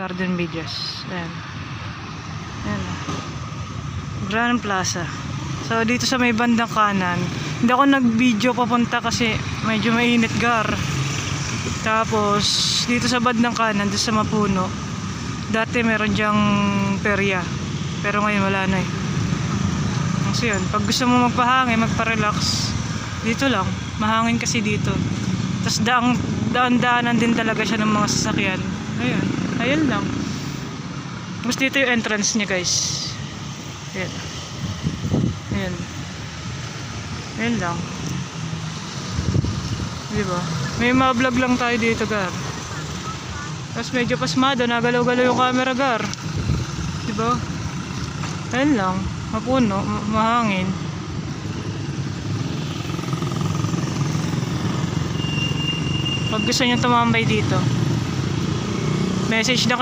Garden Villas. Ayan. Ayan. Grand Plaza. So dito sa may bandang kanan, hindi ako nag-video papunta kasi medyo mainit gar. Tapos dito sa bandang kanan, dito sa Mapuno, dati meron diyang perya, pero ngayon wala na eh. Kasi yun, pag gusto mo magpahangin, magpa-relax, dito lang, mahangin kasi dito. Tapos daan-daanan din talaga siya ng mga sasakyan. Ayun, ayun lang. Tapos dito yung entrance niya guys. Ayan. Ayan. Ayan lang. Diba? May mga vlog lang tayo dito gar. Tapos medyo pasmado, nagalaw-galaw yung camera gar. Diba? Ayan lang. Mapuno, mahangin. Pag gusto nyo tumambay dito, message na